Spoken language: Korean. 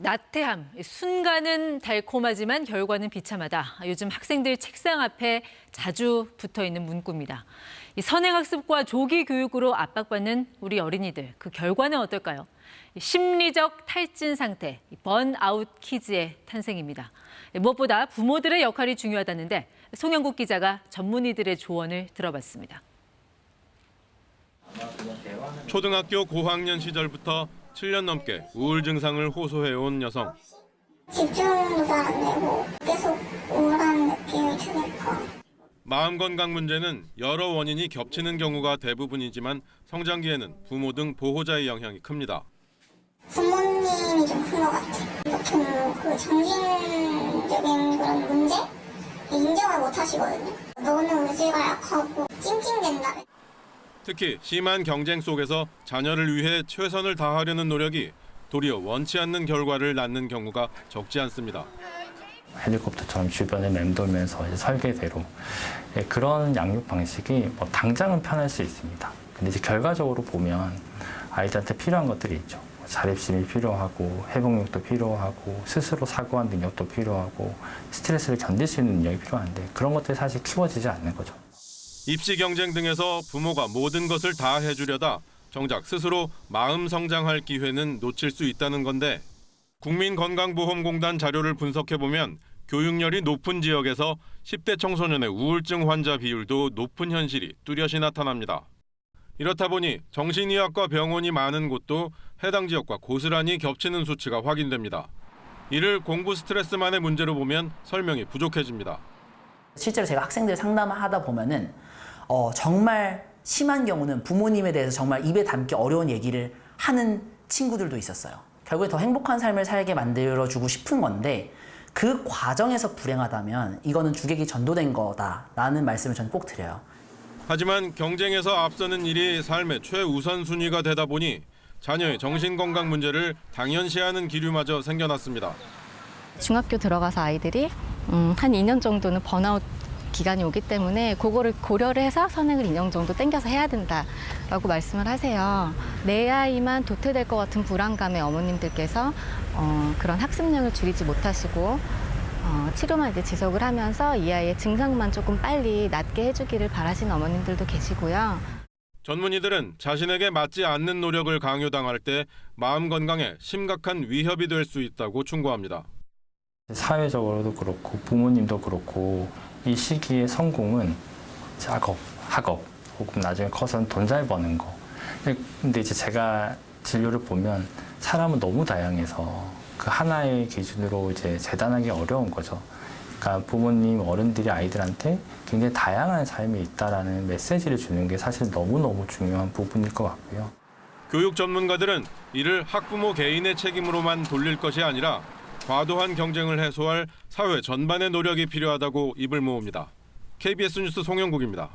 나태함, 순간은 달콤하지만 결과는 비참하다. 요즘 학생들 책상 앞에 자주 붙어있는 문구입니다. 이 선행학습과 조기 교육으로 압박받는 우리 어린이들, 그 결과는 어떨까요? 심리적 탈진 상태, 번아웃 키즈의 탄생입니다. 무엇보다 부모들의 역할이 중요하다는데 송영국 기자가 전문의들의 조언을 들어봤습니다. 초등학교 고학년 시절부터 7년 넘게 우울 증상을 호소해온 여성. 집중도 잘 안 되고 계속 우울한 느낌이 드니까. 마음 건강 문제는 여러 원인이 겹치는 경우가 대부분이지만 성장기에는 부모 등 보호자의 영향이 큽니다. 부모님이 좀 큰 것 같아요. 보통 그 정신적인 그런 문제 인정을 못 하시거든요. 너는 의지가 약하고 찡찡댄다. 특히 심한 경쟁 속에서 자녀를 위해 최선을 다하려는 노력이 도리어 원치 않는 결과를 낳는 경우가 적지 않습니다. 헬리콥터처럼 주변을 맴돌면서 설계대로 그런 양육 방식이 당장은 편할 수 있습니다. 근데 이제 결과적으로 보면 아이들한테 필요한 것들이 있죠. 자립심이 필요하고 회복력도 필요하고 스스로 사고한 능력도 필요하고 스트레스를 견딜 수 있는 능력이 필요한데 그런 것들이 사실 키워지지 않는 거죠. 입시 경쟁 등에서 부모가 모든 것을 다 해주려다 정작 스스로 마음 성장할 기회는 놓칠 수 있다는 건데 국민건강보험공단 자료를 분석해보면 교육열이 높은 지역에서 10대 청소년의 우울증 환자 비율도 높은 현실이 뚜렷이 나타납니다. 이렇다 보니 정신의학과 병원이 많은 곳도 해당 지역과 고스란히 겹치는 수치가 확인됩니다. 이를 공부 스트레스만의 문제로 보면 설명이 부족해집니다. 실제로 제가 학생들 상담을 하다 보면은 정말 심한 경우는 부모님에 대해서 정말 입에 담기 어려운 얘기를 하는 친구들도 있었어요. 결국에 더 행복한 삶을 살게 만들어주고 싶은 건데 그 과정에서 불행하다면 이거는 주객이 전도된 거다라는 말씀을 저는 꼭 드려요. 하지만 경쟁에서 앞서는 일이 삶의 최우선순위가 되다 보니 자녀의 정신건강 문제를 당연시하는 기류마저 생겨났습니다. 중학교 들어가서 아이들이 한 2년 정도는 번아웃 기간이 오기 때문에 그거를 고려를 해서 선행을 2년 정도 땡겨서 해야 된다라고 말씀을 하세요. 내 아이만 도태될 것 같은 불안감에 어머님들께서 그런 학습량을 줄이지 못하시고 치료만 이제 지속을 하면서 이 아이의 증상만 조금 빨리 낫게 해주기를 바라시는 어머님들도 계시고요. 전문의들은 자신에게 맞지 않는 노력을 강요당할 때 마음 건강에 심각한 위협이 될 수 있다고 충고합니다. 사회적으로도 그렇고 부모님도 그렇고 이 시기의 성공은 학업 혹은 나중에 커서는 돈 잘 버는 거. 근데 이제 제가 진료를 보면 사람은 너무 다양해서 그 하나의 기준으로 이제 재단하기 어려운 거죠. 그러니까 부모님, 어른들이 아이들한테 굉장히 다양한 삶이 있다라는 메시지를 주는 게 사실 너무너무 중요한 부분일 것 같고요. 교육 전문가들은 이를 학부모 개인의 책임으로만 돌릴 것이 아니라 과도한 경쟁을 해소할 사회 전반의 노력이 필요하다고 입을 모읍니다. KBS 뉴스 송영국입니다.